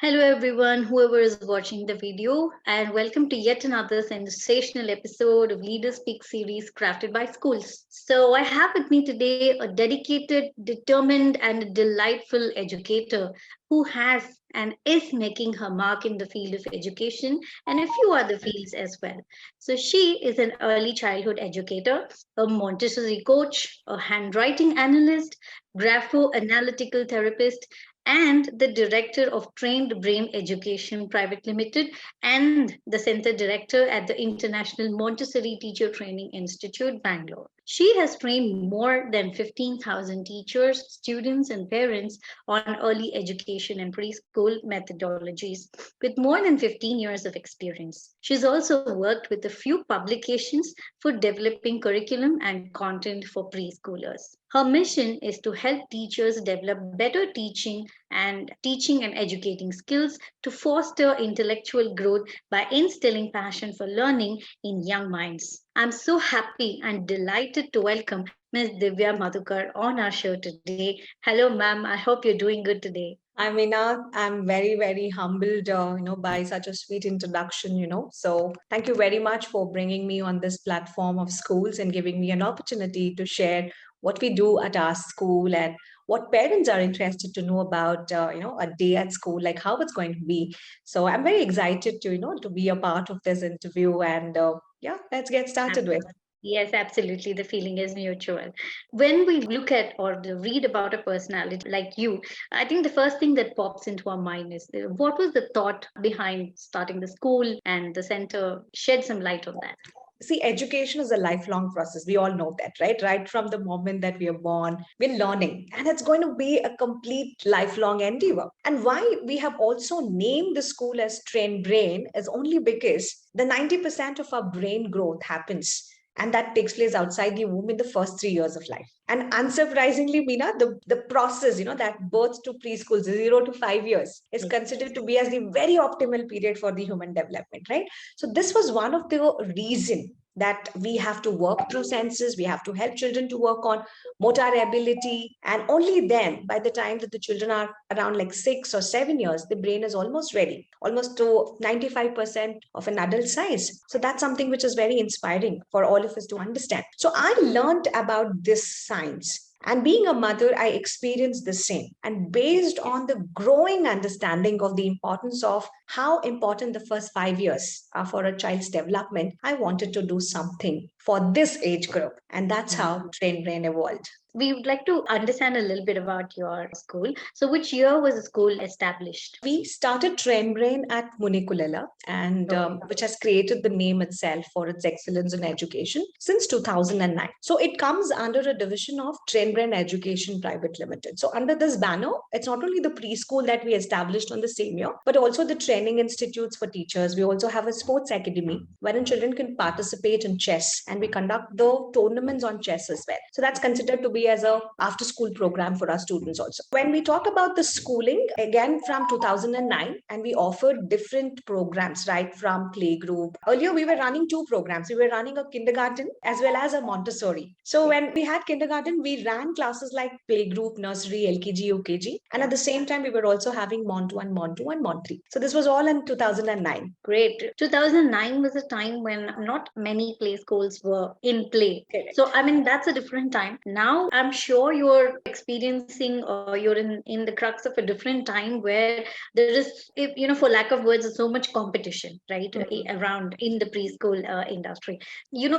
Hello, everyone, whoever is watching the video, and welcome to yet another sensational episode of Leaders Speak series crafted by Skoolz. So, I have with me today a dedicated, determined, and delightful educator who has and is making her mark in the field of education and a few other fields as well. So, she is an early childhood educator, a Montessori coach, a handwriting analyst, Grapho analytical therapist, and the director of Trained Brain Education Private Limited and the center director at the International Montessori Teacher Training Institute, Bangalore. She has trained more than 15,000 teachers, students, and parents on early education and preschool methodologies with more than 15 years of experience. She's also worked with a few publications for developing curriculum and content for preschoolers. Her mission is to help teachers develop better teaching and educating skills to foster intellectual growth by instilling passion for learning in young minds. I'm so happy and delighted to welcome Ms. Divya Madhukar on our show today. Hello, ma'am. I hope you're doing good today. I mean, I'm very, very humbled, by such a sweet introduction. So thank you very much for bringing me on this platform of Skoolz and giving me an opportunity to share what we do at our school and what parents are interested to know about, a day at school, like how it's going to be. So I'm very excited to be a part of this interview and yeah, let's get started with. Yes, absolutely. The feeling is mutual. When we look at or read about a personality like you, I think the first thing that pops into our mind is what was the thought behind starting the school and the center? Shed some light on that. See, education is a lifelong process. We all know that, right? Right from the moment that we are born, we're learning, and it's going to be a complete lifelong endeavor. And why we have also named the school as Train Brain is only because the 90% of our brain growth happens. And that takes place outside the womb in the first 3 years of life. And unsurprisingly, Meena, the process, that birth to preschool, 0 to 5 years, is considered to be as the very optimal period for the human development, right? So this was one of the reason that we have to work through senses, we have to help children to work on motor ability. And only then, by the time that the children are around like 6 or 7 years, the brain is almost ready, almost to 95% of an adult size. So that's something which is very inspiring for all of us to understand. So I learned about this science. And being a mother, I experienced the same. And based on the growing understanding of the importance of how important the first 5 years are for a child's development, I wanted to do something for this age group. And that's how Train Brain evolved. We would like to understand a little bit about your school. So, which year was the school established? We started Train Brain at Munikulela, and which has created the name itself for its excellence in education since 2009. So, it comes under a division of Train Brain Education Private Limited. So, under this banner, it's not only the preschool that we established on the same year, but also the training institutes for teachers. We also have a sports academy wherein children can participate in chess, and we conduct the tournaments on chess as well. So, that's considered to be as a after school program for our students also. When we talk about the schooling, again from 2009, and we offered different programs right from playgroup. Earlier we were running two programs. We were running a kindergarten as well as a Montessori. So when we had kindergarten, we ran classes like playgroup, nursery, LKG, UKG, and at the same time we were also having Mont 1, Mont 2, and Mont 3. So this was all in 2009. Great. 2009 was a time when not many play schools were in play. Correct. So I mean that's a different time. Now I'm sure you're experiencing or you're in the crux of a different time where there is, for lack of words, so much competition, right, around in the preschool industry.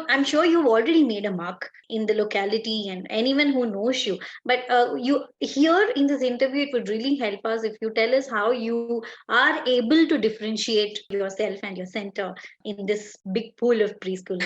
I'm sure you've already made a mark in the locality and anyone who knows you. But you here in this interview, it would really help us if you tell us how you are able to differentiate yourself and your center in this big pool of preschool.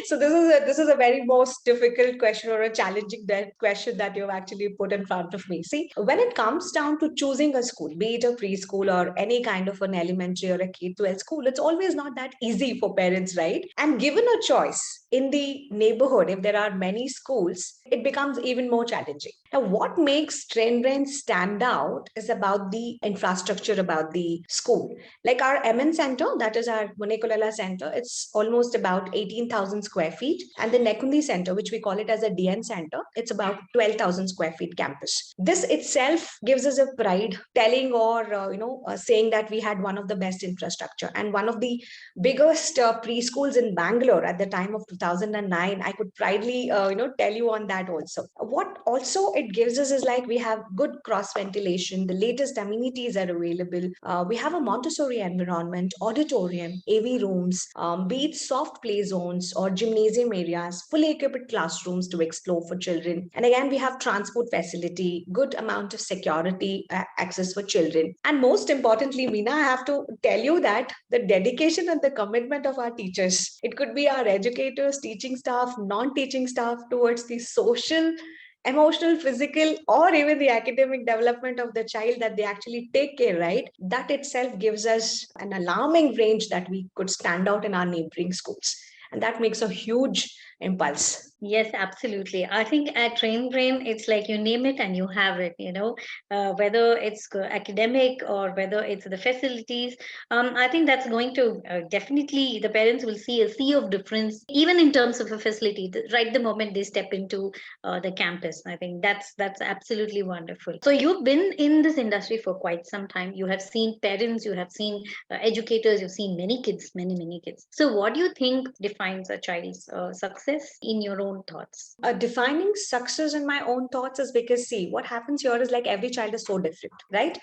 So this is a very most difficult question or a challenging question that you've actually put in front of me. See, when it comes down to choosing a school, be it a preschool or any kind of an elementary or a K-12 school, it's always not that easy for parents, right? And given a choice, in the neighborhood, if there are many schools, it becomes even more challenging. Now, what makes Train Brain stand out is about the infrastructure about the school. Like our MN Center, that is our Monekulala Center, it's almost about 18,000 square feet. And the Nekundi Center, which we call it as a DN Center, it's about 12,000 square feet campus. This itself gives us a pride telling or, saying that we had one of the best infrastructure and one of the biggest preschools in Bangalore at the time of 2009. I could proudly, tell you on that also. What also it gives us is like we have good cross ventilation. The latest amenities are available. We have a Montessori environment, auditorium, AV rooms, be it soft play zones or gymnasium areas, fully equipped classrooms to explore for children. And again, we have transport facility, good amount of security access for children. And most importantly, Meena, I have to tell you that the dedication and the commitment of our teachers, it could be our educators, teaching staff, non-teaching staff, towards the social, emotional, physical, or even the academic development of the child, that they actually take care, right? That itself gives us an alarming range that we could stand out in our neighboring schools. And that makes a huge impulse. Yes, absolutely. I think at Train Brain, it's like you name it and you have it, whether it's academic or whether it's the facilities. I think that's going to definitely, the parents will see a sea of difference, even in terms of a facility, right the moment they step into the campus. I think that's absolutely wonderful. So you've been in this industry for quite some time. You have seen parents, you have seen educators, you've seen many kids, many kids. So what do you think defines a child's success in your own thoughts? Defining success in my own thoughts is because, see, what happens here is like every child is so different, right?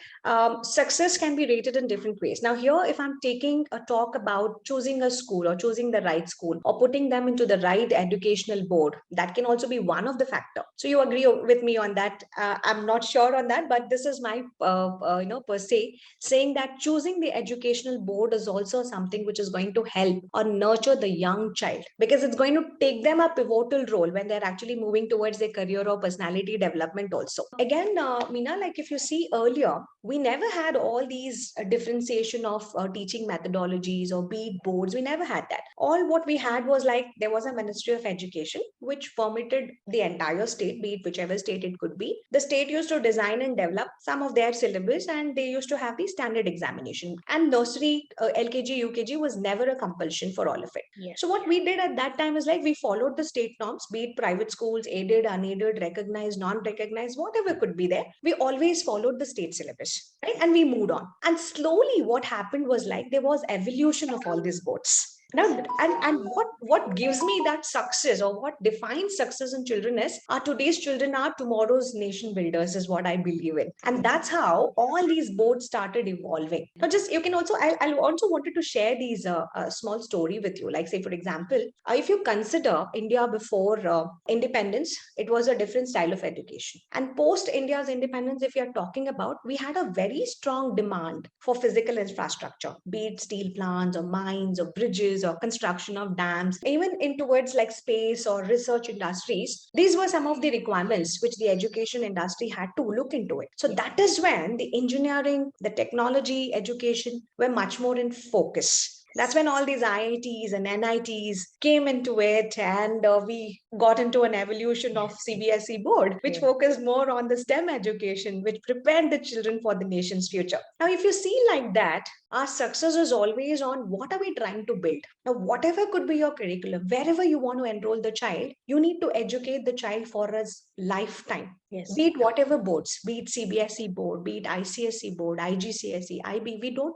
Success can be rated in different ways. Now, here, if I'm taking a talk about choosing a school or choosing the right school or putting them into the right educational board, that can also be one of the factor. So you agree with me on that? I'm not sure on that, but this is my, per se, saying that choosing the educational board is also something which is going to help or nurture the young child, because it's going to take them a pivotal role when they're actually moving towards their career or personality development also. Again, Meena, like if you see earlier, we never had all these differentiation of teaching methodologies or be it boards. We never had that. All what we had was like there was a Ministry of Education which permitted the entire state, be it whichever state it could be. The state used to design and develop some of their syllabus, and they used to have the standard examination. And nursery, LKG, UKG was never a compulsion for all of it. Yes. So what we did at that time is like we followed the state norms, be it private schools, aided, unaided, recognized, non-recognized, whatever could be there. We always followed the state syllabus, right? And we moved on. And slowly what happened was like there was evolution of all these boards. Now, and what gives me that success or what defines success in children is today's children are tomorrow's nation builders, is what I believe in. And that's how all these boards started evolving. Now, just you can also, I also wanted to share these small story with you. Like, say, for example, if you consider India before independence, it was a different style of education. And post India's independence, if you're talking about, we had a very strong demand for physical infrastructure, be it steel plants or mines or bridges or construction of dams, even in towards like space or research industries. These were some of the requirements which the education industry had to look into it. So that is when the engineering, the technology, education were much more in focus. That's when all these IITs and NITs came into it, and we got into an evolution of CBSE board, which focused more on the STEM education, which prepared the children for the nation's future. Now, if you see like that, our success is always on what are we trying to build. Now, whatever could be your curriculum, wherever you want to enroll the child, you need to educate the child for a lifetime. Yes. Be it whatever boards, be it CBSE board, be it ICSE board, IGCSE, IB, we don't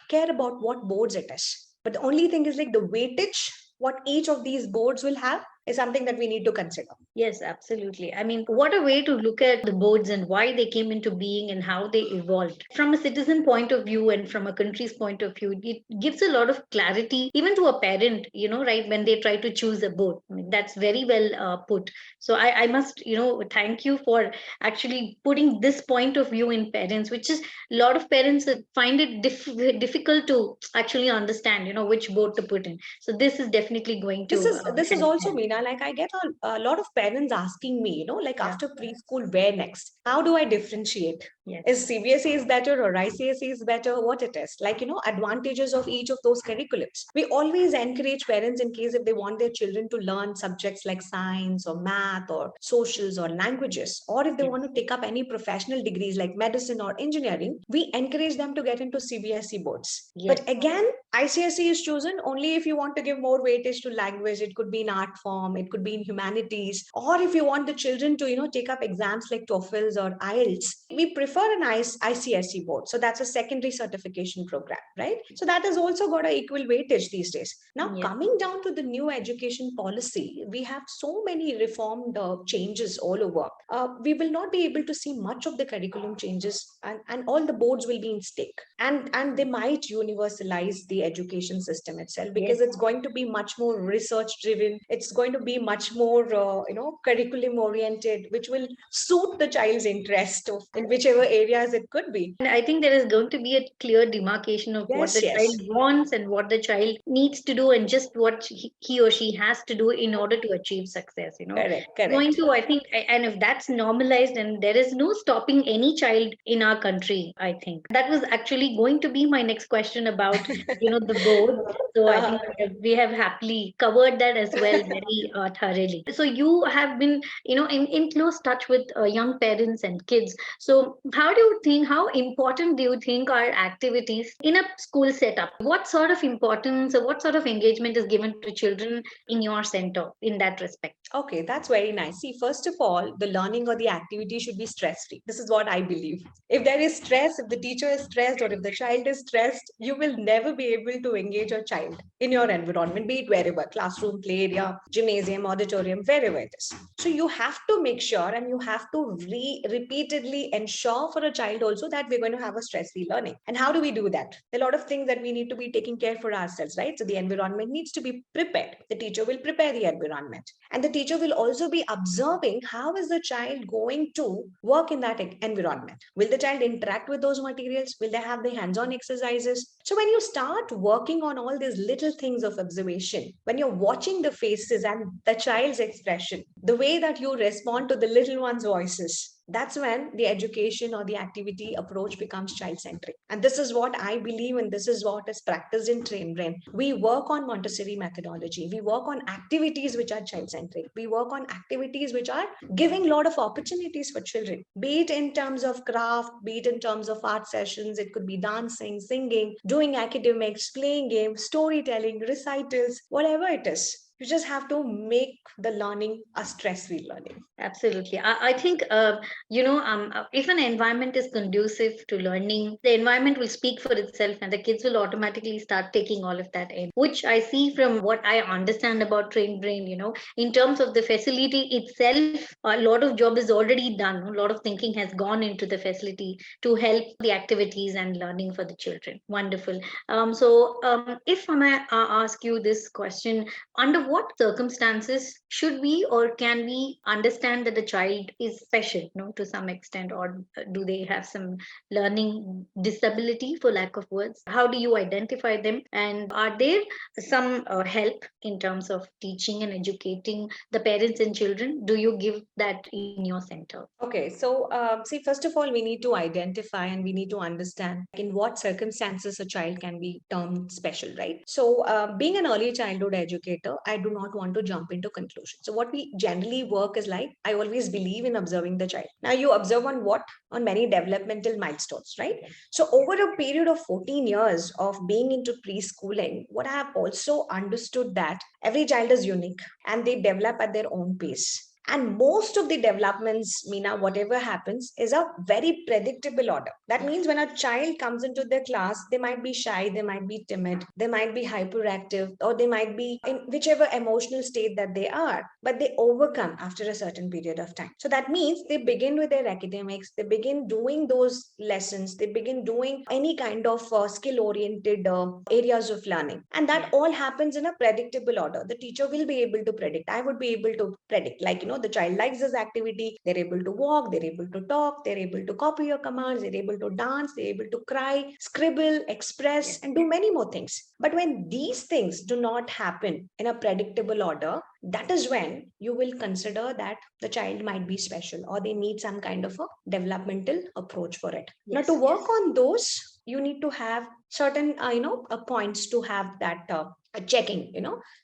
care about what boards it is. But the only thing is like the weightage, what each of these boards will have is something that we need to consider. Yes, absolutely. I mean, what a way to look at the boards and why they came into being and how they evolved. From a citizen point of view and from a country's point of view, it gives a lot of clarity, even to a parent, right, when they try to choose a board. I mean, that's very well put. So I must, thank you for actually putting this point of view in parents, which is a lot of parents find it difficult to actually understand, which board to put in. So this is definitely going to This is also, help Meena, Meena, like I get a lot of parents asking me, like Yeah. after preschool, where next? How do I differentiate? Yes. Is CBSE is better or ICSE is better? What it is? Like, advantages of each of those curriculums. We always encourage parents in case if they want their children to learn subjects like science or math or socials or languages, or if they Yes. want to take up any professional degrees like medicine or engineering, we encourage them to get into CBSE boards. Yes. But again, ICSE is chosen only if you want to give more weightage to language. It could be in art form, it could be in humanities, or if you want the children to, take up exams like TOEFLs or IELTS. We prefer an ICSE board. So that's a secondary certification program, right? So that has also got an equal weightage these days. Now, Yes. coming down to the new education policy, we have so many reformed changes all over. We will not be able to see much of the curriculum changes, and all the boards will be in stake. And they might universalize the education system itself, because Yes. it's going to be much more research driven. It's going to be much more, curriculum oriented, which will suit the child's interest of in whichever areas it could be. And I think there is going to be a clear demarcation of what Yes, the yes. child wants and what the child needs to do, and just what he or she has to do in order to achieve success. Correct, Going correct. to, I think, and if that's normalized, and there is no stopping any child in our country, I think that was actually going to be my next question about, the board. So I think we have happily covered that as well very thoroughly. So you have been, in close touch with young parents and kids. So how important do you think are activities in a school setup? What sort of importance or what sort of engagement is given to children in your center in that respect? Okay, that's very nice. See, first of all, the learning or the activity should be stress free. This is what I believe. If there is stress, if the teacher is stressed, or if the child is stressed, you will never be able to engage your child in your environment, be it wherever, classroom, play area, gymnasium, auditorium, wherever it is. So you have to make sure, and you have to repeatedly ensure for a child also that we're going to have a stress free learning. And how do we do that? There are a lot of things that we need to be taking care for ourselves, right? So the environment needs to be prepared. The teacher will prepare the environment, and the teacher will also be observing how is the child going to work in that environment. Will the child interact with those materials? Will they have the hands-on exercises? So when you start working on all these little things of observation, when you're watching the faces and the child's expression, the way that you respond to the little one's voices, that's when the education or the activity approach becomes child centric. And this is what I believe, and this is what is practiced in Train Brain. We work on Montessori methodology. We work on activities which are child centric. We work on activities which are giving a lot of opportunities for children, be it in terms of craft, be it in terms of art sessions. It could be dancing, singing, doing academics, playing games, storytelling, recitals, whatever it is. You just have to make the learning a stress-free learning. Absolutely. I think, if an environment is conducive to learning, the environment will speak for itself and the kids will automatically start taking all of that in, which I see from what I understand about Train Brain, in terms of the facility itself, a lot of job is already done. A lot of thinking has gone into the facility to help the activities and learning for the children. Wonderful. If I may ask you this question, under what circumstances should we or can we understand that the child is special, to some extent, or do they have some learning disability, for lack of words? How do you identify them, and are there some help in terms of teaching and educating the parents and children? Do you give that in your center? Okay, so see, first of all, we need to identify and we need to understand in what circumstances a child can be termed special, right? So, being an early childhood educator, I do not want to jump into conclusions. So, what we generally work is like, I always believe in observing the child. Now, you observe on what? On many developmental milestones, right? So, over a period of 14 years of being into preschooling, what I have also understood that every child is unique and they develop at their own pace. And most of the developments, Meena, whatever happens, is a very predictable order. That means when a child comes into their class, they might be shy, they might be timid, they might be hyperactive, or they might be in whichever emotional state that they are, but they overcome after a certain period of time. So that means they begin with their academics, they begin doing those lessons, they begin doing any kind of skill oriented areas of learning. And that all happens in a predictable order. The teacher will be able to predict. I would be able to predict, like, the child likes this activity, they're able to walk, they're able to talk, they're able to copy your commands, they're able to dance, they're able to cry, scribble, express, and do many more things. But when these things do not happen in a predictable order, that is when you will consider that the child might be special or they need some kind of a developmental approach for it. Now, to work on those, you need to have certain points to have that checking.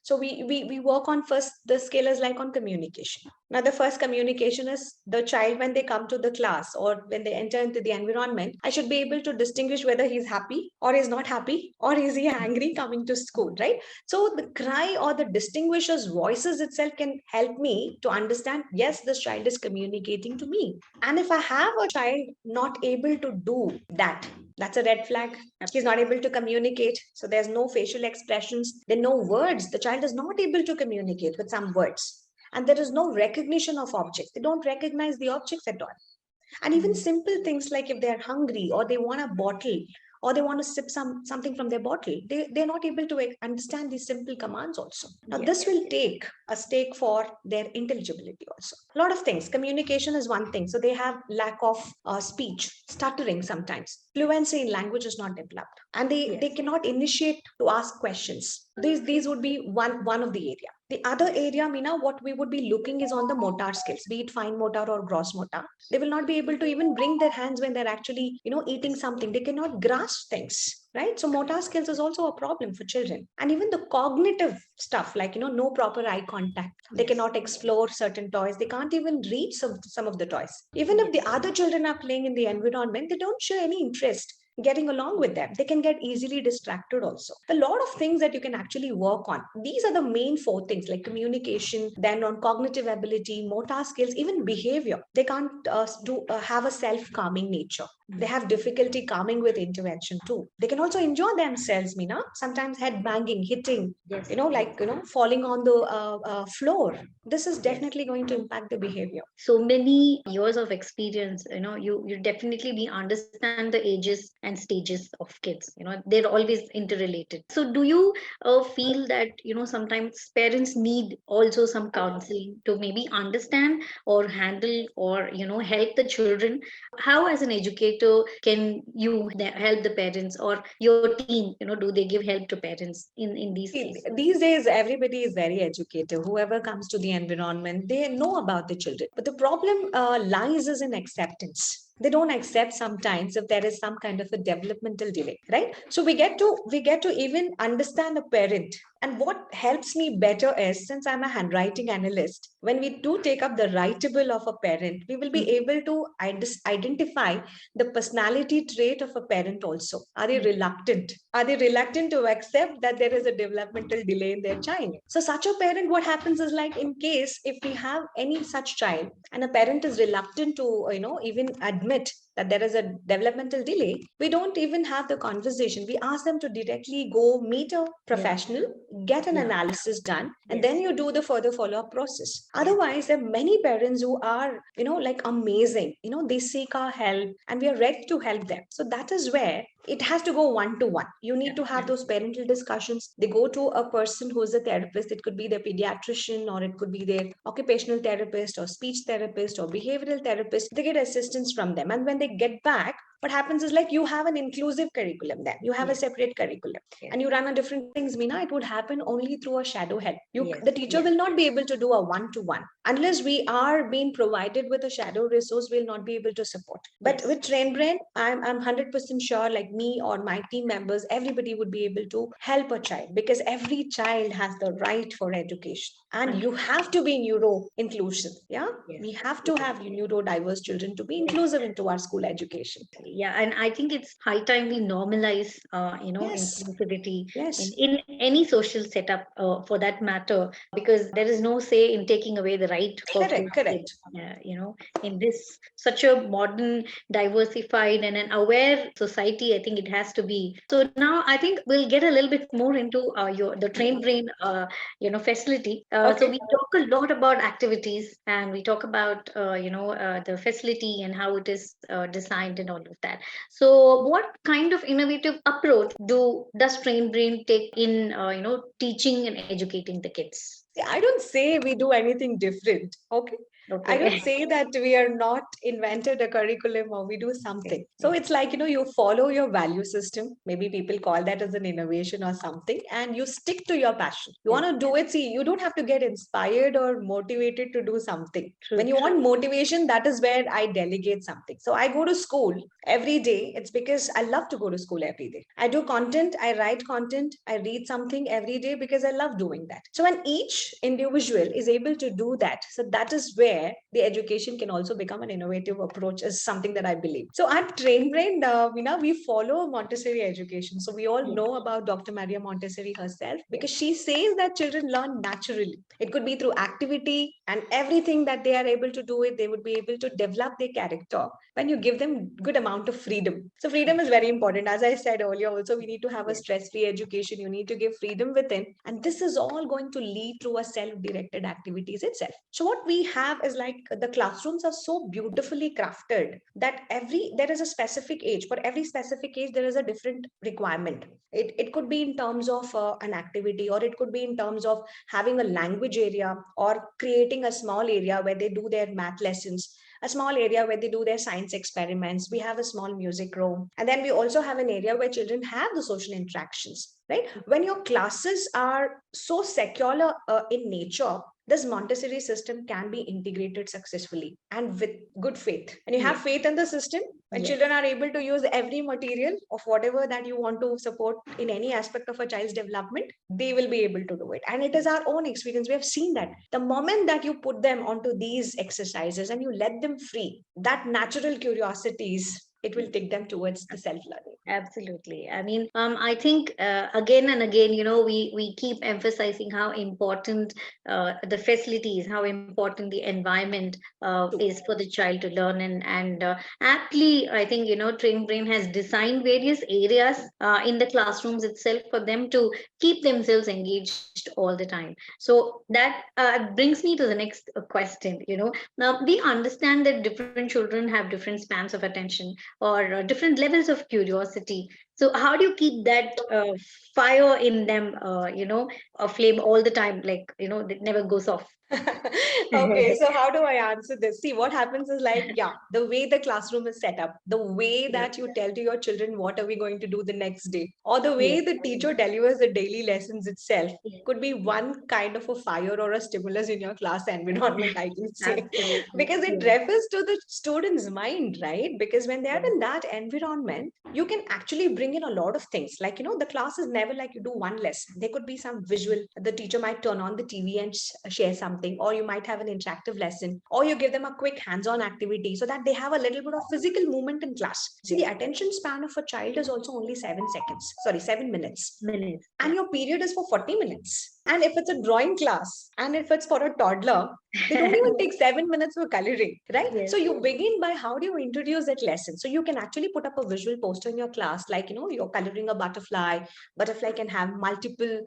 So we work on first the scale is like on communication. Now, the first communication is the child when they come to the class or when they enter into the environment. I should be able to distinguish whether he's happy or is not happy or is he angry coming to school, right? So the cry or the distinguisher's voices itself can help me to understand, yes, this child is communicating to me. And if I have a child not able to do that, that's a red flag. He's not able to communicate. So there's no facial expressions. There are no words. The child is not able to communicate with some words. And there is no recognition of objects. They don't recognize the objects at all. And even simple things like if they're hungry or they want a bottle or they want to sip something from their bottle, they're not able to understand these simple commands also. Now, this will take a stake for their intelligibility also. A lot of things. Communication is one thing. So they have lack of speech, stuttering sometimes. Fluency in language is not developed. And they cannot initiate to ask questions. These would be one of the area. The other area, Meena, what we would be looking is on the motor skills, be it fine motor or gross motor. They will not be able to even bring their hands when they're actually, eating something. They cannot grasp things, right? So motor skills is also a problem for children. And even the cognitive stuff, like, no proper eye contact. They cannot explore certain toys. They can't even reach some of the toys. Even if the other children are playing in the environment, they don't show any interest getting along with them. They can get easily distracted also. A lot of things that you can actually work on. These are the main four things, like communication, then on cognitive ability, motor skills, even behavior. They can't have a self-calming nature. They have difficulty calming with intervention too. They can also enjoy themselves, Meena. Sometimes head banging, hitting, falling on the floor. This is definitely going to impact the behavior. So many years of experience, you definitely understand the ages and stages of kids. They're always interrelated. So do you feel that sometimes parents need also some counseling to maybe understand or handle or help the children? How as an educator can you help the parents, or your team, do they give help to parents in these cases? These days, everybody is very educated. Whoever comes to the environment, they know about the children. But the problem lies is in acceptance. They don't accept sometimes if there is some kind of a developmental delay, right? So we get to even understand a parent. And what helps me better is, since I'm a handwriting analyst, when we do take up the writable of a parent, we will be able to identify the personality trait of a parent also. Are they reluctant? Are they reluctant to accept that there is a developmental delay in their child? So such a parent, what happens is, like, in case if we have any such child and a parent is reluctant to, even admit that there is a developmental delay, we don't even have the conversation. We ask them to directly go meet a professional, get an analysis done, and then you do the further follow-up process. Otherwise, there are many parents who are, like amazing. They seek our help and we are ready to help them. So that is where it has to go one to one. You need to have those parental discussions. They go to a person who is a therapist. It could be their pediatrician, or it could be their occupational therapist or speech therapist or behavioral therapist. They get assistance from them. And when they get back, what happens is, like, you have an inclusive curriculum, then you have a separate curriculum, and you run on different things, Meena. It would happen only through a shadow help. The teacher will not be able to do a one-to-one unless we are being provided with a shadow resource. We'll not be able to support. But with Train Brain, I'm 100% sure, like me or my team members, everybody would be able to help a child, because every child has the right for education, and you have to be neuro inclusive. We have to have neurodiverse children to be inclusive into our school education. And I think it's high time we normalize inclusivity in any social setup, for that matter, because there is no say in taking away the right for Correct. In this such a modern, diversified, and an aware society. I think it has to be. So now I think we'll get a little bit more into the Train Brain facility. So we talk a lot about activities, and we talk about the facility and how it is designed and all of that. So what kind of innovative approach does Train Brain take in teaching and educating the kids? See, I don't say we do anything different. Okay. I don't Okay. say that we are not invented a curriculum or we do something. So it's like, you follow your value system. Maybe people call that as an innovation or something, and you stick to your passion. You want to do it. See, you don't have to get inspired or motivated to do something. When True. you want motivation, that is where I delegate something. So I go to school every day. It's because I love to go to school every day. I do content, I write content, I read something every day because I love doing that. So when each individual is able to do that, so that is where the education can also become an innovative approach, is something that I believe. So at Train Brain, we follow Montessori education. So we all know about Dr. Maria Montessori herself, because she says that children learn naturally. It could be through activity, and everything that they are able to do it, they would be able to develop their character when you give them good amount of freedom. So freedom is very important. As I said earlier, also we need to have a stress-free education. You need to give freedom within, and this is all going to lead to a self-directed activities itself. So what we have is like the classrooms are so beautifully crafted that there is a specific age. For every specific age, there is a different requirement. It could be in terms of an activity, or it could be in terms of having a language area, or creating a small area where they do their math lessons, a small area where they do their science experiments. We have a small music room. And then we also have an area where children have the social interactions, right? When your classes are so secular in nature, this Montessori system can be integrated successfully and with good faith. And you have faith in the system, and children are able to use every material of whatever that you want to support in any aspect of a child's development, they will be able to do it. And it is our own experience. We have seen that the moment that you put them onto these exercises and you let them free, that natural curiosities, it will take them towards the self-learning. Absolutely. I mean, I think again and again, we keep emphasizing how important the facilities, how important the environment is for the child to learn, and aptly, I think Train Brain has designed various areas in the classrooms itself for them to keep themselves engaged all the time. So that brings me to the next question. Now we understand that different children have different spans of attention or different levels of curiosity. So how do you keep that fire in them, a flame all the time, like, that never goes off? Okay, so how do I answer this? See, what happens is like, yeah, the way the classroom is set up, the way Yeah. that you tell to your children what are we going to do the next day, or the Yeah. way the teacher delivers the daily lessons itself Yeah. could be one kind of a fire or a stimulus in your class environment, I can say, Absolutely. because it Yeah. refers to the student's mind, right? Because when they are Yeah. in that environment, you can actually bring in a lot of things. Like, the class is never like you do one lesson. There could be some visual. The teacher might turn on the TV and share something, or you might have an interactive lesson, or you give them a quick hands-on activity so that they have a little bit of physical movement in class. See, the attention span of a child is also only 7 seconds. Sorry, 7 minutes, Minutes. and your period is for 40 minutes. And if it's a drawing class, and if it's for a toddler, they don't even take 7 minutes for coloring, right? Yes. So you begin by how do you introduce that lesson? So you can actually put up a visual poster in your class, like, you're coloring a butterfly. Butterfly can have multiple,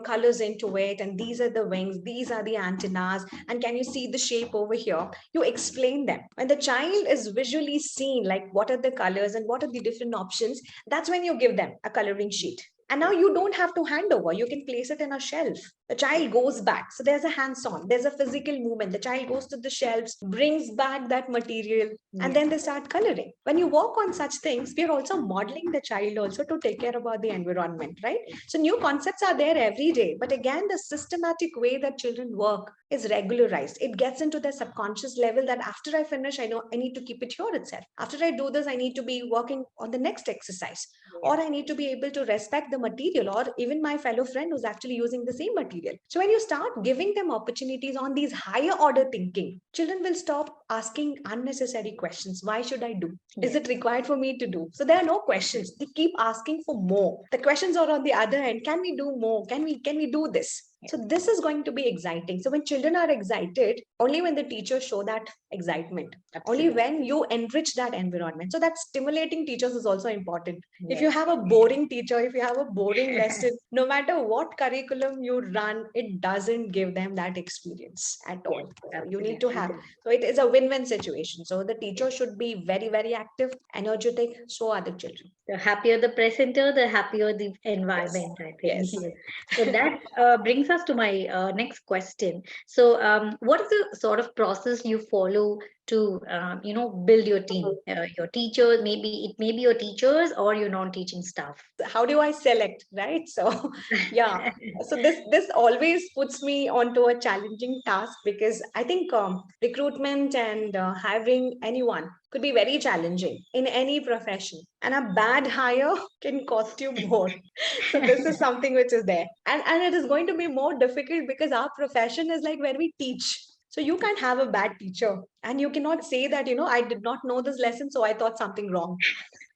colors into it. And these are the wings, these are the antennas. And can you see the shape over here? You explain them. When the child is visually seen, like what are the colors and what are the different options, that's when you give them a coloring sheet. And now you don't have to hand over. You can place it in a shelf. The child goes back. So there's a hands on, there's a physical movement. The child goes to the shelves, brings back that material, and then they start coloring. When you work on such things, we are also modeling the child also to take care about the environment, right? So new concepts are there every day. But again, the systematic way that children work is regularized. It gets into their subconscious level that after I finish, I know I need to keep it here itself. After I do this, I need to be working on the next exercise, or I need to be able to respect the material, or even my fellow friend who's actually using the same material. So when you start giving them opportunities on these higher order thinking, children will stop asking unnecessary questions. Why should I do? Is it required for me to do? So there are no questions. They keep asking for more. The questions are on the other end. Can we do more? Can we do this? So this is going to be exciting. So when children are excited, only when the teachers show that excitement, only when you enrich that environment. So that stimulating teachers is also important. If you have a boring teacher, if you have a boring lesson, no matter what curriculum you run, it doesn't give them that experience at all. So you need to have, so it is a win-win situation. So the teacher should be very, very active, energetic, so are the children. The happier the presenter, the happier the Yes. environment, I think. Yes. Yes. So that brings us to my next question. So, what is the sort of process you follow to, build your team, your teachers? Maybe it may be your teachers or your non-teaching staff. How do I select, right? So yeah, so this always puts me onto a challenging task, because I think recruitment and hiring anyone could be very challenging in any profession, and a bad hire can cost you more. So this is something which is there, and it is going to be more difficult because our profession is like where we teach. So you can't have a bad teacher, and you cannot say that, I did not know this lesson, so I thought something wrong,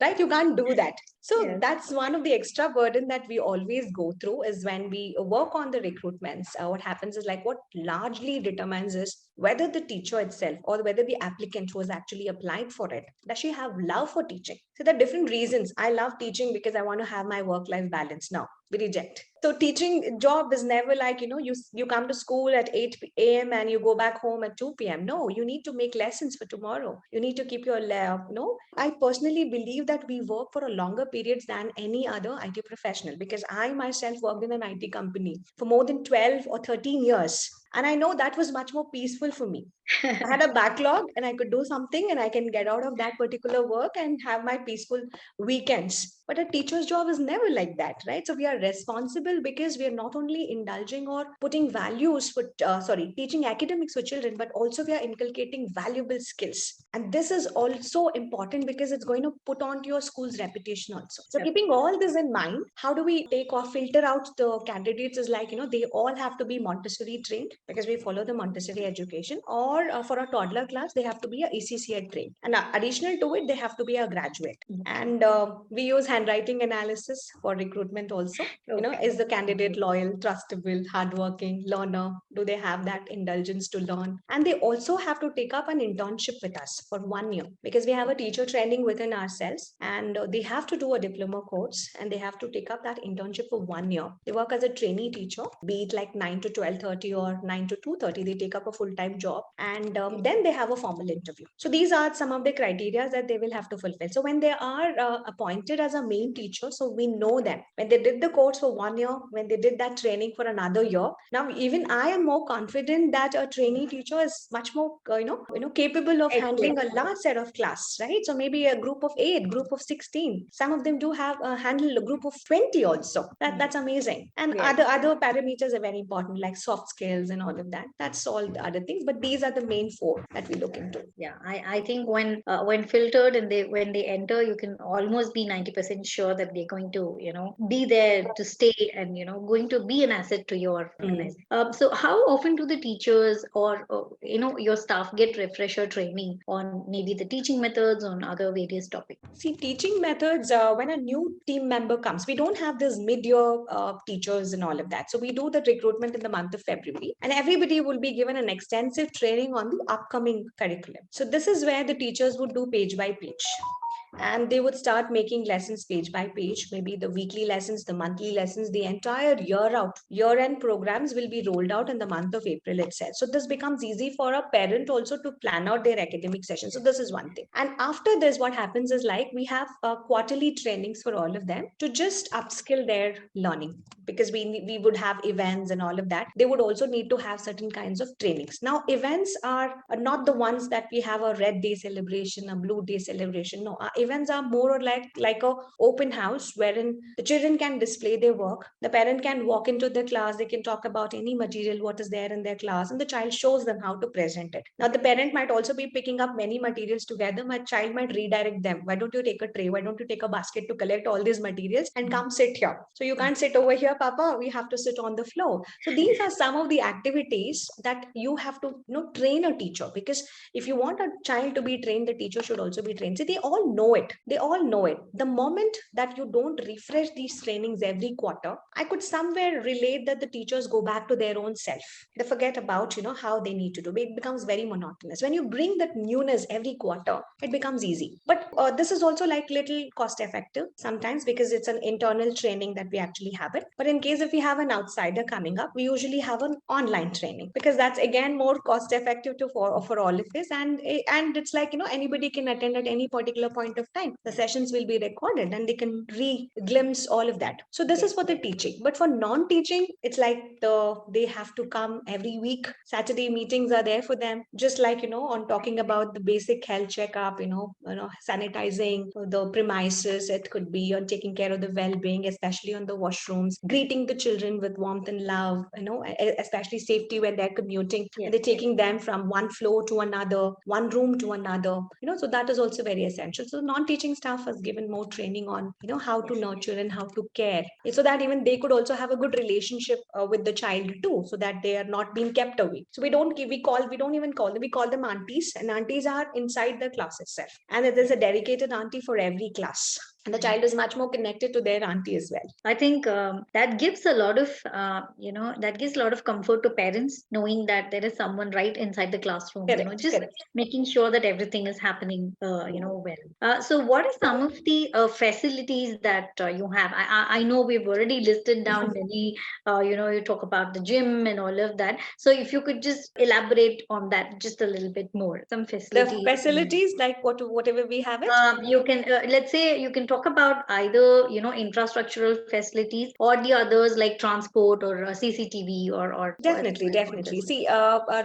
right? You can't do that. So Yes. that's one of the extra burden that we always go through, is when we work on the recruitments. What happens is, like, what largely determines is whether the teacher itself or whether the applicant who has actually applied for it, does she have love for teaching? So there are different reasons. I love teaching because I want to have my work life balance. Now we reject. So teaching job is never like, you come to school at 8 a.m. and you go back home at 2 p.m. No, you need to make lessons for tomorrow. You need to keep your I personally believe that we work for a longer periods than any other IT professional, because I myself worked in an IT company for more than 12 or 13 years. And I know that was much more peaceful for me. I had a backlog and I could do something and I can get out of that particular work and have my peaceful weekends. But a teacher's job is never like that, right? So we are responsible because we are not only indulging or putting values for, teaching academics for children, but also we are inculcating valuable skills. And this is also important because it's going to put on to your school's reputation also. So Yep. keeping all this in mind, how do we take or filter out the candidates is like, they all have to be Montessori trained, because we follow the Montessori education, or for a toddler class, they have to be a ECCA trained. And additional to it, they have to be a graduate. And we use handwriting analysis for recruitment also. Okay. Is the candidate loyal, trustable, hardworking, learner? Do they have that indulgence to learn? And they also have to take up an internship with us for 1 year, because we have a teacher training within ourselves, and they have to do a diploma course and they have to take up that internship for 1 year. They work as a trainee teacher, be it like 9 to 12:30 or 9 to 2:30. They take up a full-time job, and then they have a formal interview. So these are some of the criteria that they will have to fulfill. So when they are appointed as a main teacher, so we know them when they did the course for 1 year, when they did that training for another year. Now even I am more confident that a trainee teacher is much more capable of handling Excellent. a large set of class, right? So maybe a group of 8, group of 16. Some of them do have handle a group of 20 also. That's amazing. And Yes. other parameters are very important, like soft skills and all of that. That's all the other things, but these are the main four that we look into. Yeah, I think when filtered and when they enter, you can almost be 90% sure that they're going to be there to stay, and going to be an asset to your organization. So how often do the teachers or your staff get refresher training on maybe the teaching methods on other various topics? See, teaching methods, when a new team member comes, we don't have this mid-year teachers and all of that. So we do the recruitment in the month of February, and everybody will be given an extensive training on the upcoming curriculum. So this is where the teachers would do page by page, and they would start making lessons page by page, maybe the weekly lessons, the monthly lessons, the entire year out. Year end programs will be rolled out in the month of April itself. So this becomes easy for a parent also to plan out their academic session. So this is one thing. And after this, what happens is, like, we have quarterly trainings for all of them to just upskill their learning, because we would have events and all of that. They would also need to have certain kinds of trainings. Now events are not the ones that we have a red day celebration, a blue day celebration. No, our events are more or like a open house, wherein the children can display their work. The parent can walk into the class, they can talk about any material what is there in their class, and the child shows them how to present it. Now the parent might also be picking up many materials together. My child might redirect them, why don't you take a tray, why don't you take a basket to collect all these materials and come sit here? So you can't sit over here, papa, we have to sit on the floor. So these are some of the activities that you have to train a teacher, because if you want a child to be trained, the teacher should also be trained. See, they all know it. They all know it. The moment that you don't refresh these trainings every quarter, I could somewhere relate that the teachers go back to their own self. They forget about, how they need to do. It becomes very monotonous. When you bring that newness every quarter, it becomes easy. But this is also like little cost effective sometimes because it's an internal training that we actually have it. But in case if we have an outsider coming up, we usually have an online training because that's again more cost effective to for all of this. And it's like, anybody can attend at any particular point of time. The sessions will be recorded and they can glimpse all of that. So this is for the teaching. But for non-teaching, it's like they have to come every week. Saturday meetings are there for them. Just like, on talking about the basic health checkup, sanitizing the premises. It could be on taking care of the well-being, especially on the washrooms, greeting the children with warmth and love, especially safety when they're commuting. And they're taking them from one floor to another, one room to another, so that is also very essential. So non-teaching staff has given more training on, how to nurture and how to care, so that even they could also have a good relationship with the child too, so that they are not being kept away. So we don't even call them, we call them aunties, and aunties are inside the class itself. And there's a dedicated auntie for every class. And the child is much more connected to their auntie as well. I think that gives a lot of, that gives a lot of comfort to parents knowing that there is someone right inside the classroom, just making sure that everything is happening, well. So what are some of the facilities that you have? I know we've already listed down many, you talk about the gym and all of that. So if you could just elaborate on that just a little bit more, some facilities. The facilities, like whatever we have it. You can let's say you can talk about either infrastructural facilities or the others like transport or CCTV or Definitely. See,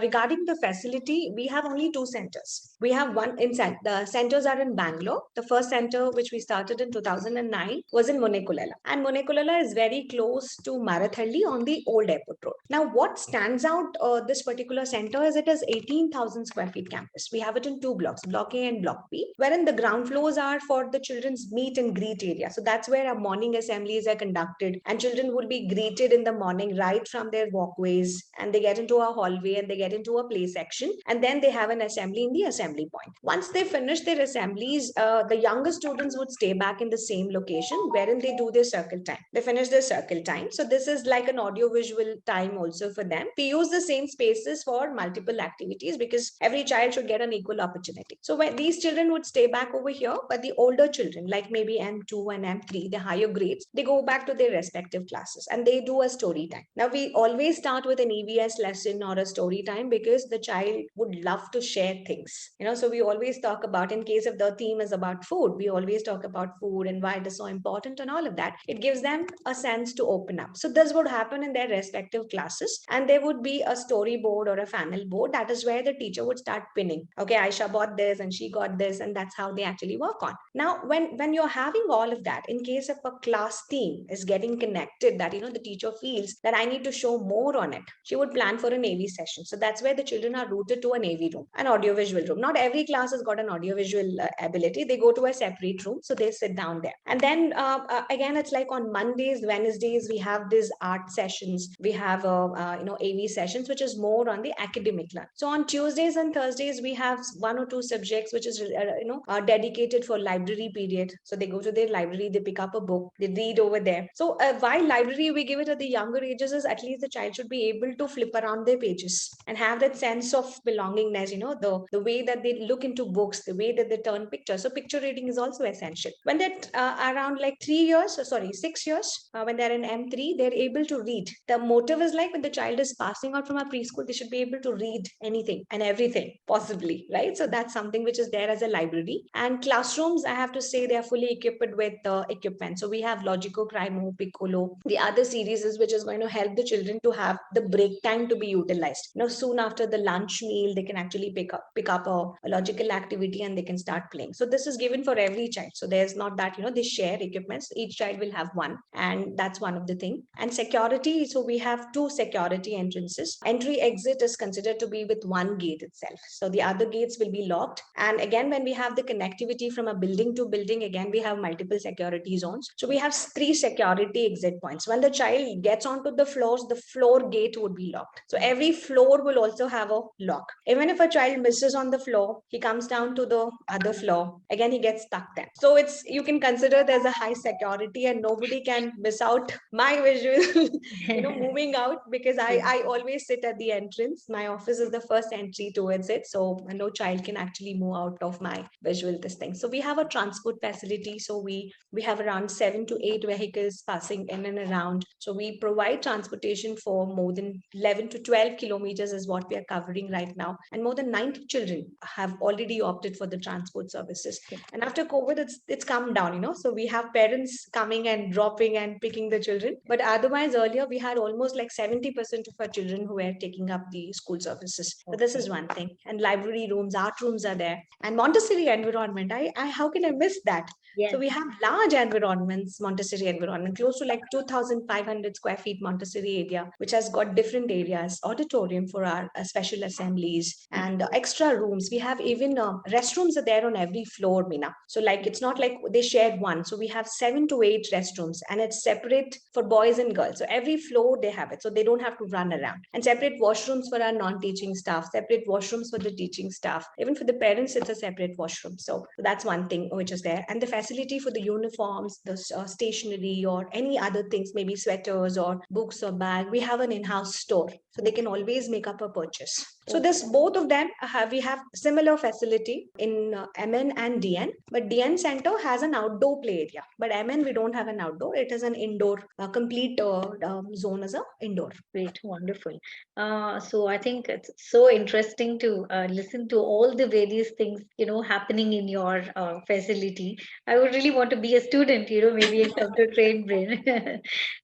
regarding the facility, we have only two centers. We have one inside. The centers are in Bangalore. The first center, which we started in 2009, was in Monekulala. And Monekulala is very close to Marathalli on the old airport road. Now, what stands out this particular center is it is 18,000 square feet campus. We have it in two blocks, Block A and Block B, wherein the ground floors are for the children's meet and greet area. So that's where our morning assemblies are conducted, and children would be greeted in the morning right from their walkways, and they get into a hallway and they get into a play section, and then they have an assembly in the assembly point. Once they finish their assemblies, the younger students would stay back in the same location wherein they do their circle time. They finish their circle time. So this is like an audio visual time also for them. We use the same spaces for multiple activities because every child should get an equal opportunity. So when these children would stay back over here, but the older children, like maybe M2 and M3, the higher grades, they go back to their respective classes and they do a story time. Now we always start with an EVS lesson or a story time because the child would love to share things. So we always talk about, in case if the theme is about food, we always talk about food and why it is so important and all of that. It gives them a sense to open up. So this would happen in their respective classes, and there would be a storyboard or a panel board. That is where the teacher would start pinning. Okay, Aisha bought this and she got this, and that's how they actually work on. Now, when you're having all of that, in case if a class theme is getting connected, that the teacher feels that I need to show more on it, she would plan for an AV session. So that's where the children are routed to an AV room, an audiovisual room. Not every class has got an audiovisual ability. They go to a separate room, so they sit down there. And then again, it's like on Mondays, Wednesdays, we have these art sessions. We have AV sessions, which is more on the academic learn. So on Tuesdays and Thursdays, we have one or two subjects which is dedicated for library period. So they go to their library, they pick up a book, they read over there. So while library we give it at the younger ages, is at least the child should be able to flip around their pages and have that sense of belongingness, the way that they look into books, the way that they turn pictures. So picture reading is also essential. When they're around like 6 years, when they're in M3, they're able to read. The motive is like when the child is passing out from a preschool, they should be able to read anything and everything possibly, right? So that's something which is there as a library. And classrooms, I have to say, they are fully equipped with equipment. So we have Logico, Crimo, Piccolo, the other series is which is going to help the children to have the break time to be utilized. Soon after the lunch meal, they can actually pick up a logical activity and they can start playing. So this is given for every child. So there's not that, they share equipments. Each child will have one, and that's one of the thing. And security, so we have two security entrances. Entry exit is considered to be with one gate itself. So the other gates will be locked. And again, when we have the connectivity from a building to building, again, we have multiple security zones. So we have 3 security exit points. When the child gets onto the floors, the floor gate would be locked. So every floor will also have a lock. Even if a child misses on the floor, he comes down to the other floor. Again, he gets stuck there. So you can consider there's a high security and nobody can miss out my visual, moving out, because I always sit at the entrance. My office is the first entry towards it. So no child can actually move out of my visual this thing. So we have a transport facility. So we have around 7 to 8 vehicles passing in and around. So we provide transportation for more than 11 to 12 kilometers is what we are covering right now. And more than 90 children have already opted for the transport services. And after COVID, it's come down, So we have parents coming and dropping and picking the children. But otherwise, earlier we had almost like 70% of our children who were taking up the school services. So this is one thing. And library rooms, art rooms are there. And Montessori environment, how can I miss that? Yes. So we have large environments, Montessori environment, close to like 2,500 square feet Montessori area, which has got different areas, auditorium for our special assemblies and extra rooms. We have even restrooms are there on every floor, Meena. So like, it's not like they share one. So we have 7 to 8 restrooms and it's separate for boys and girls. So every floor they have it. So they don't have to run around. And separate washrooms for our non-teaching staff, separate washrooms for the teaching staff. Even for the parents, it's a separate washroom. So that's one thing which is there. And the facility for the uniforms, the stationery or any other things, maybe sweaters or books or bag, we have an in-house store. So they can always make up a purchase. So this, both of them we have similar facility in MN and DN, but DN center has an outdoor play area, but MN we don't have an outdoor. It is an indoor, complete zone as a indoor. Great, wonderful. So I think it's so interesting to listen to all the various things happening in your facility. I would really want to be a student, maybe and come to train brain.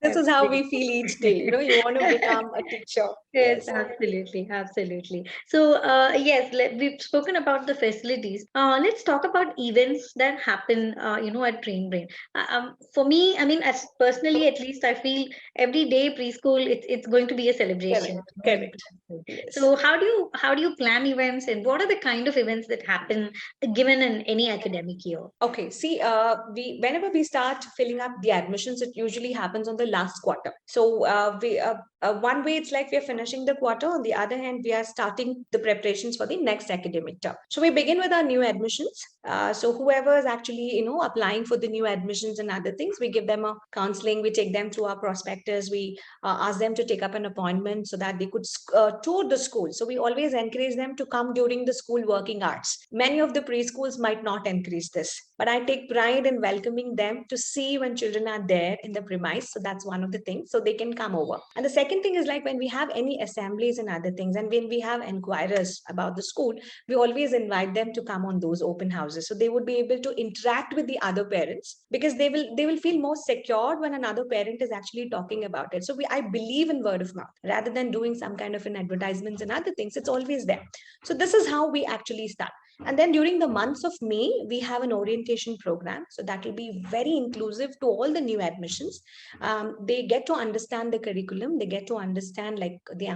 This is how we feel each day. You want to become a teacher. Yes, absolutely, absolutely. So, yes, we've spoken about the facilities. Let's talk about events that happen, at Train Brain. For me, I mean, as personally, at least, I feel every day preschool, it's going to be a celebration. Correct. Yes. So, how do you plan events, and what are the kind of events that happen given in any academic year? Okay, see, whenever we start filling up the admissions, it usually happens on the last quarter. So one way it's like we are finishing the quarter. On the other hand, we are starting the preparations for the next academic term. So we begin with our new admissions. So whoever is actually, applying for the new admissions and other things, we give them a counseling. We take them through our prospectus. We ask them to take up an appointment so that they could tour the school. So we always encourage them to come during the school working hours. Many of the preschools might not encourage this, but I take pride in welcoming them to see when children are there in the premise. So that's one of the things. So they can come over. And the second thing is like when we have any assemblies and other things, and when we have inquirers about the school, we always invite them to come on those open houses. So they would be able to interact with the other parents, because they will feel more secure when another parent is actually talking about it. So I believe in word of mouth rather than doing some kind of an advertisements and other things. It's always there. So this is how we actually start. And then during the months of May, we have an orientation program. So that will be very inclusive to all the new admissions. They get to understand the curriculum. They get to understand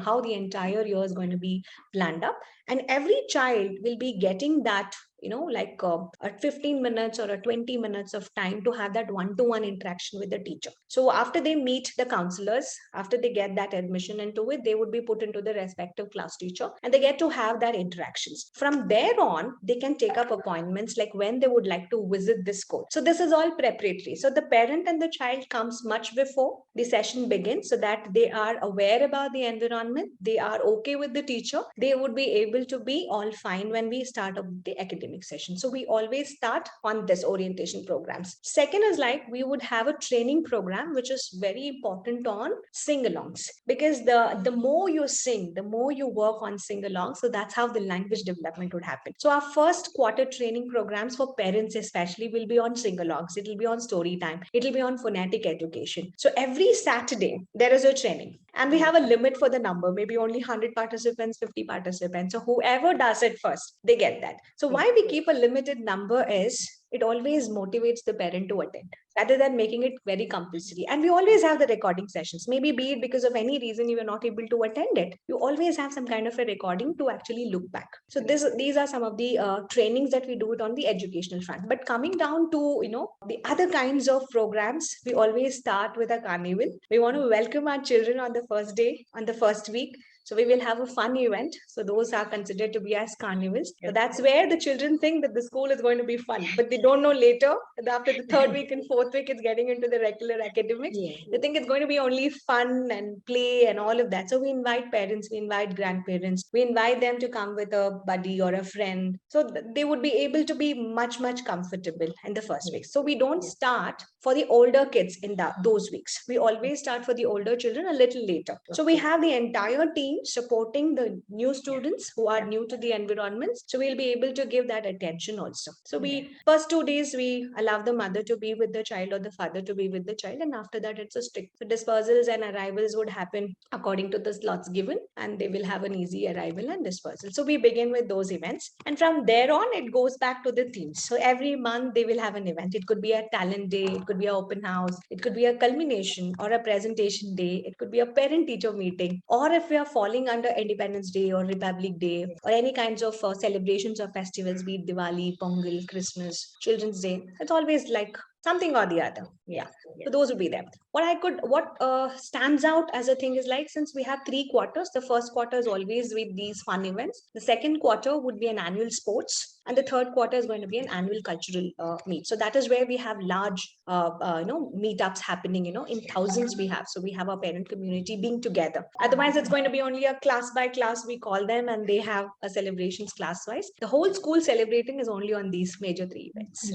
how the entire year is going to be planned up. And every child will be getting that, a 15 minutes or a 20 minutes of time to have that one-to-one interaction with the teacher. So after they meet the counselors, after they get that admission into it, they would be put into the respective class teacher and they get to have that interactions. From there on, they can take up appointments like when they would like to visit the school. So this is all preparatory. So the parent and the child comes much before the session begins so that they are aware about the environment. They are okay with the teacher. They would be able to be all fine when we start up the academic session. So we always start on this orientation programs. Second is like we would have a training program, which is very important on sing-alongs, because the more you sing, the more you work on sing-along. So that's how the language development would happen. So our first quarter training programs for parents especially will be on sing-alongs. It will be on story time. It will be on phonetic education. So every Saturday there is a training. And we have a limit for the number, maybe only 100 participants, 50 participants. So whoever does it first, they get that. So why we keep a limited number is it always motivates the parent to attend rather than making it very compulsory. And we always have the recording sessions. Maybe be it because of any reason you were not able to attend it, you always have some kind of a recording to actually look back. So these are some of the trainings that we do it on the educational front. But coming down to the other kinds of programs, we always start with a carnival. We want to welcome our children on the first day, on the first week. So we will have a fun event. So those are considered to be as carnivals. So that's where the children think that the school is going to be fun, but they don't know later that after the third week and fourth week, it's getting into the regular academics. They think it's going to be only fun and play and all of that. So we invite parents, we invite grandparents, we invite them to come with a buddy or a friend. So they would be able to be much, much comfortable in the first week. So we don't start for the older kids in those weeks. We always start for the older children a little later. So we have the entire team supporting the new students who are new to the environments. So we'll be able to give that attention also. So we first 2 days we allow the mother to be with the child or the father to be with the child, and after that it's a strict. So dispersals and arrivals would happen according to the slots given, and they will have an easy arrival and dispersal. So we begin with those events, and from there on it goes back to the themes. So every month they will have an event. It could be a talent day, it could be an open house, it could be a culmination or a presentation day, it could be a parent teacher meeting, or if we are falling under Independence Day or Republic Day or any kinds of celebrations or festivals, be it Diwali, Pongal, Christmas, Children's Day, it's always like something or the other. Yeah. So those would be them. What stands out as a thing is, like, since we have 3 quarters, the first quarter is always with these fun events. The second quarter would be an annual sports, and the third quarter is going to be an annual cultural meet. So that is where we have large meetups happening, in thousands we have. So we have our parent community being together. Otherwise it's going to be only a class by class, we call them, and they have a celebrations class wise. The whole school celebrating is only on these major 3 events.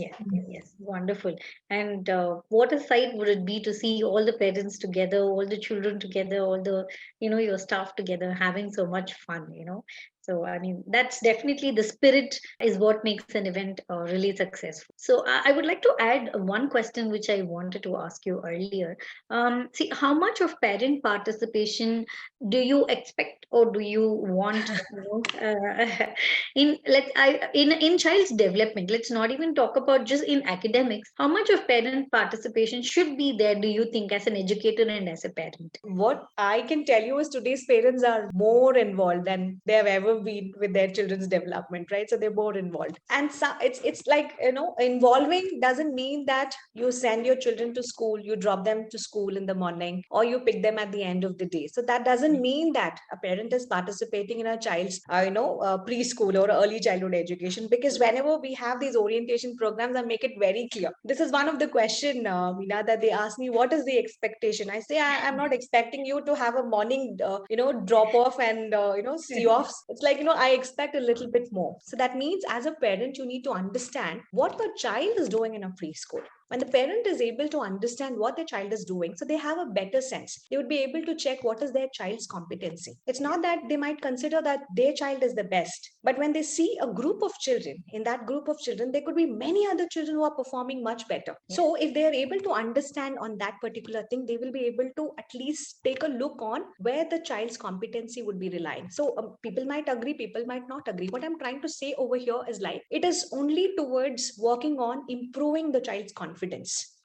Yes, wonderful. And what a sight would it be to see all the parents together, all the children together, all the, your staff together having so much fun. So, I mean, that's definitely the spirit is what makes an event really successful. So, I would like to add one question which I wanted to ask you earlier. See, how much of parent participation do you expect or do you want in child's development? Let's not even talk about just in academics. How much of parent participation should be there, do you think, as an educator and as a parent? What I can tell you is today's parents are more involved than they have ever been with their children's development, right? So they're more involved. And so it's like, involving doesn't mean that you send your children to school, you drop them to school in the morning, or you pick them at the end of the day. So that doesn't mean that a parent is participating in a child's, preschool or early childhood education. Because whenever we have these orientation programs, I make it very clear. This is one of the question, Meena, that they ask me, what is the expectation? I say, I'm not expecting you to have a morning, drop off and, see offs. It's like, I expect a little bit more. So that means as a parent, you need to understand what your child is doing in a preschool. When the parent is able to understand what their child is doing, so they have a better sense. They would be able to check what is their child's competency. It's not that they might consider that their child is the best, but when they see a group of children, in that group of children, there could be many other children who are performing much better. So if they are able to understand on that particular thing, they will be able to at least take a look on where the child's competency would be relying. So people might agree, people might not agree. What I'm trying to say over here is, like, it is only towards working on improving the child's confidence.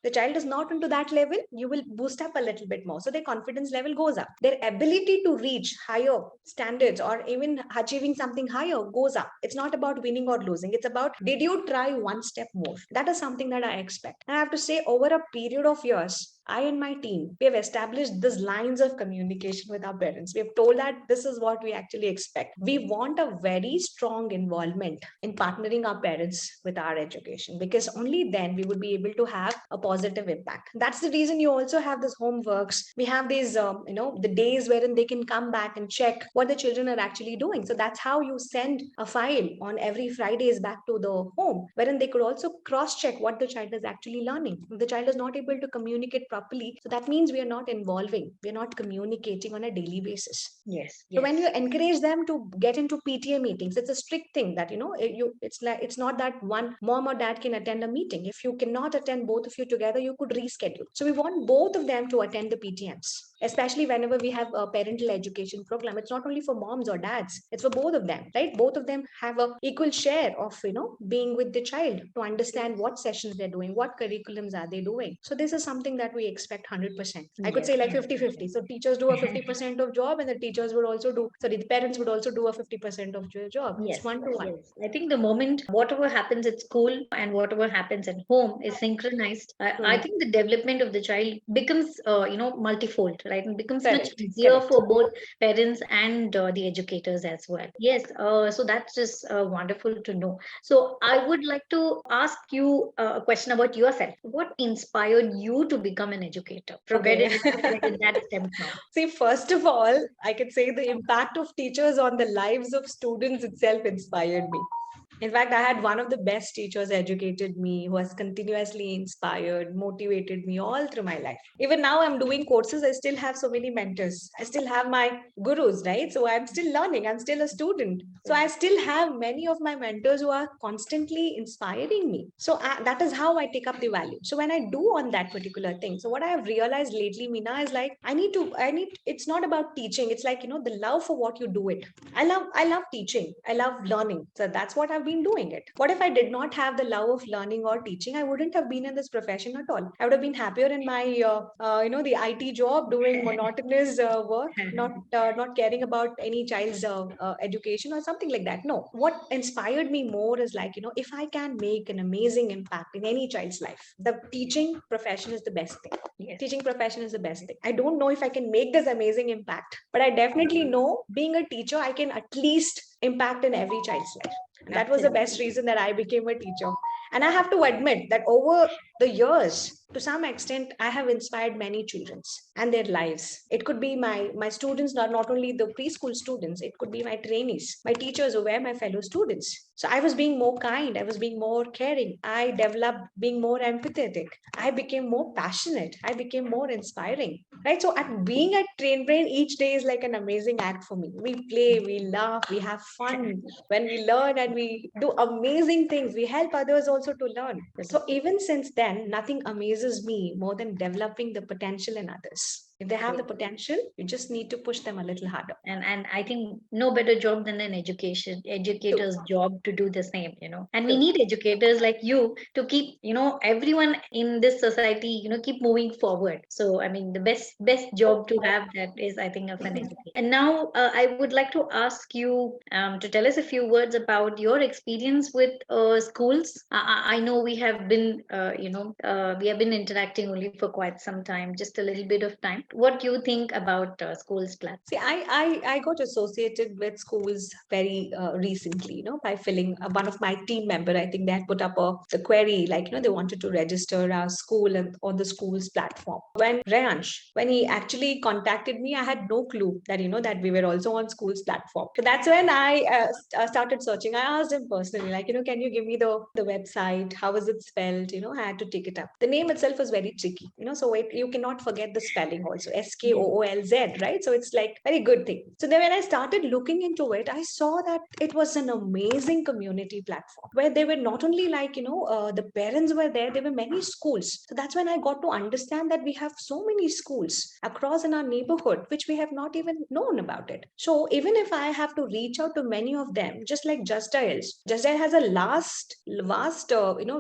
The child is not into that level, you will boost up a little bit more, so their confidence level goes up, their ability to reach higher standards or even achieving something higher goes up. It's not about winning or losing, it's about, did you try one step more? That is something that I expect. And I have to say, over a period of years, I and my team, we have established these lines of communication with our parents. We have told that this is what we actually expect. We want a very strong involvement in partnering our parents with our education, because only then we would be able to have a positive impact. That's the reason you also have this homeworks. We have these, the days wherein they can come back and check what the children are actually doing. So that's how you send a file on every Fridays back to the home, wherein they could also cross check what the child is actually learning. If the child is not able to communicate properly. So that means we are not involving, we are not communicating on a daily basis. Yes, So when yes. you encourage them to get into PTA meetings, it's a strict thing that it's not that one mom or dad can attend a meeting. If you cannot attend both of you together, you could reschedule. So we want both of them to attend the PTMs, especially whenever we have a parental education program. It's not only for moms or dads; it's for both of them, right? Both of them have a equal share of being with the child to understand what sessions they're doing, what curriculums are they doing. So this is something that we expect 100%. I could Yes, say like 50-50. 100%. So teachers do a 50% of job, and the teachers would also do. Sorry, the parents would also do a 50% of your job. It's Yes, 1 to 1. yes. I think the moment whatever happens at school and whatever happens at home is synchronized, I Hmm. think the development of the child becomes, multifold, right? It becomes much Correct. easier Correct. for both parents and the educators as well. Yes, so that's just wonderful to know. So I would like to ask you a question about yourself. What inspired you to become an educator? From Okay. where did that stem from? See, first of all, I can say the impact of teachers on the lives of students itself inspired me. In fact, I had one of the best teachers educated me who has continuously inspired, motivated me all through my life. Even now, I'm doing courses. I still have so many mentors. I still have my gurus, right? So I'm still learning. I'm still a student. So I still have many of my mentors who are constantly inspiring me. So that is how I take up the value. So when I do on that particular thing, so what I have realized lately, Meena, is like it's not about teaching. It's like, the love for what you do it. I love teaching. I love learning. So that's what I've been doing it. What if I did not have the love of learning or teaching? I wouldn't have been in this profession at all. I would have been happier in my the IT job, doing monotonous work, not caring about any child's education or something like that. No, what inspired me more is like, if I can make an amazing impact in any child's life, the teaching profession is the best thing. Yes. Teaching profession is the best thing. I don't know if I can make this amazing impact, but I definitely know being a teacher, I can at least impact in every child's life. And that was the best Absolutely. reason that I became a teacher. And I have to admit that over the years, to some extent, I have inspired many children and their lives. It could be my students, not only the preschool students, it could be my trainees, my teachers who were my fellow students. So I was being more kind, I was being more caring, I developed being more empathetic, I became more passionate, I became more inspiring. Right. So at being at Train Brain, each day is like an amazing act for me. We play, we laugh, we have fun when we learn, and we do amazing things. We help others also to learn. So even since then, nothing amazes me more than developing the potential in others. If they have the potential, you just need to push them a little harder. And I think no better job than an True. educator's job to do the same, and we True. need educators like you to keep, everyone in this society, keep moving forward. So I mean, the best job to have, that is, I think, of an educator. And now I would like to ask you to tell us a few words about your experience with schools. I know we have been we have been interacting only for quite some time, just a little bit of time. What do you think about schools plan? See, I got associated with schools very recently, by filling one of my team member. I think they had put up the query, like, they wanted to register our school and on the school's platform. When Rayansh, when he actually contacted me, I had no clue that, that we were also on school's platform. So that's when I started searching. I asked him personally, like, can you give me the website? How is it spelled? I had to take it up. The name itself was very tricky, so you cannot forget the spelling also. Skoolz, right? So it's like very good thing. So then when I started looking into it, I saw that it was an amazing community platform where they were not only like, the parents were there were many schools. So that's when I got to understand that we have so many schools across in our neighborhood which we have not even known about it. So even if I have to reach out to many of them, just like Just Dial has a vast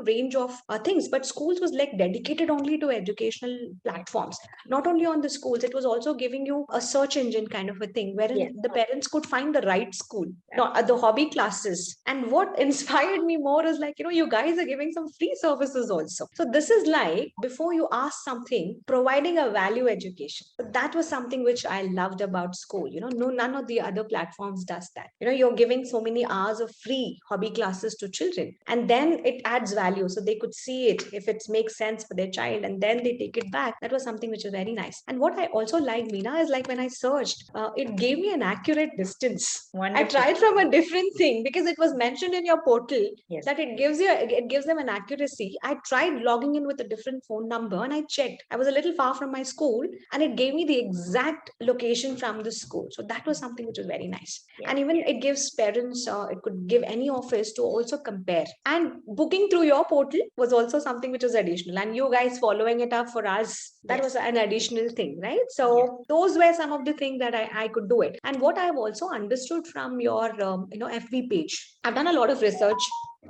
range of things, but schools was like dedicated only to educational platforms. Not only on the schools, it was also giving you a search engine kind of a thing wherein Yes. the parents could find the right school, not at the hobby classes. And what inspired me more is like, you guys are giving some free services also. So this is like, before you ask something, providing a value education. So that was something which I loved about school. No, none of the other platforms does that. You're giving so many hours of free hobby classes to children, and then it adds value so they could see it if it makes sense for their child, and then they take it back. That was something which was very nice. And what I also like, Meena, is like when I searched, it gave me an accurate distance. Wonderful. I tried from a different thing because it was mentioned in your portal that it gives them an accuracy. I tried logging in with a different phone number and I checked. I was a little far from my school and it gave me the exact location from the school. So that was something which was very nice. And even it gives parents, it could give any office to also compare. And booking through your portal was also something which was additional. And you guys following it up for us, that was an additional thing, right? So those were some of the things that I could do it. And what I've also understood from your FB page, I've done a lot of research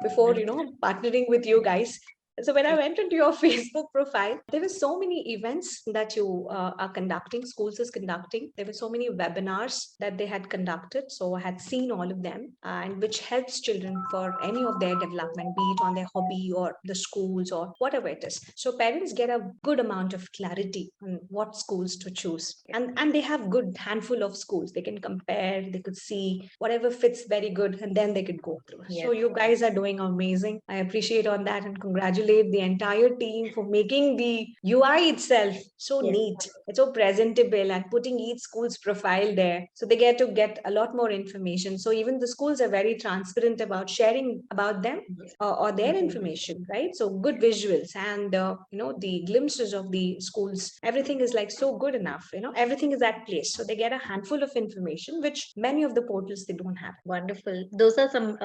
before partnering with you guys. So when I went into your Facebook profile, there were so many events that you are conducting, Skoolz is conducting. There were so many webinars that they had conducted. So I had seen all of them, and which helps children for any of their development, be it on their hobby or the schools or whatever it is. So parents get a good amount of clarity on what schools to choose. And they have good handful of schools. They can compare, they could see whatever fits very good, and then they could go through. So you guys are doing amazing. I appreciate on that and congratulate the entire team for making the UI itself so neat. It's so presentable and putting each school's profile there. So they get to get a lot more information. So even the schools are very transparent about sharing about them or their information, right? So good visuals and, the glimpses of the schools. Everything is like so good enough, everything is at place. So they get a handful of information, which many of the portals they don't have. Wonderful. Those are some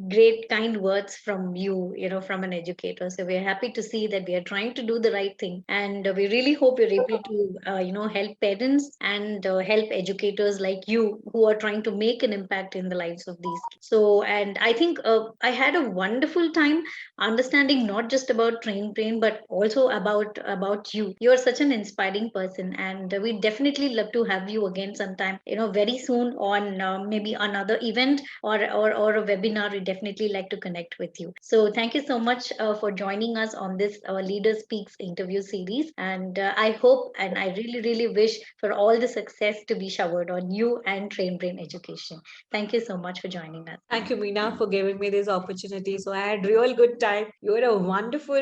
great, kind words from you, from an educator. So we're happy to see that we are trying to do the right thing. And we really hope you're able to, help parents and help educators like you who are trying to make an impact in the lives of these kids. So, and I think I had a wonderful time understanding not just about Train Brain, but also about you. You're such an inspiring person, and we definitely love to have you again sometime, very soon on maybe another event or a webinar. We definitely like to connect with you. So thank you so much for joining us on this Leader Speaks interview series. And I hope and I really, really wish for all the success to be showered on you and Train Brain Education. Thank you so much for joining us. Thank you, Meena, for giving me this opportunity. So I had real good time. You were a wonderful,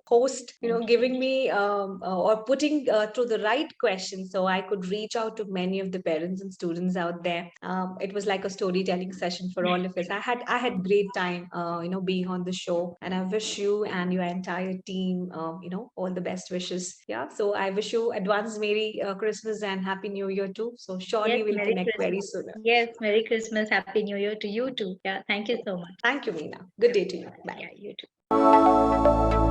host. Giving me or putting to the right questions, so I could reach out to many of the parents and students out there. It was like a storytelling session for all of us. I had great time, being on the show, and I wish you and your entire team, all the best wishes. Yeah. So I wish you advance Merry Christmas and Happy New Year too. So surely Yes, we'll Merry connect very Christmas. soon. Yes, Merry Christmas, Happy New Year to you too. Yeah, thank you so much. Thank you, Meena. Good day to you. Bye. Yeah, you too.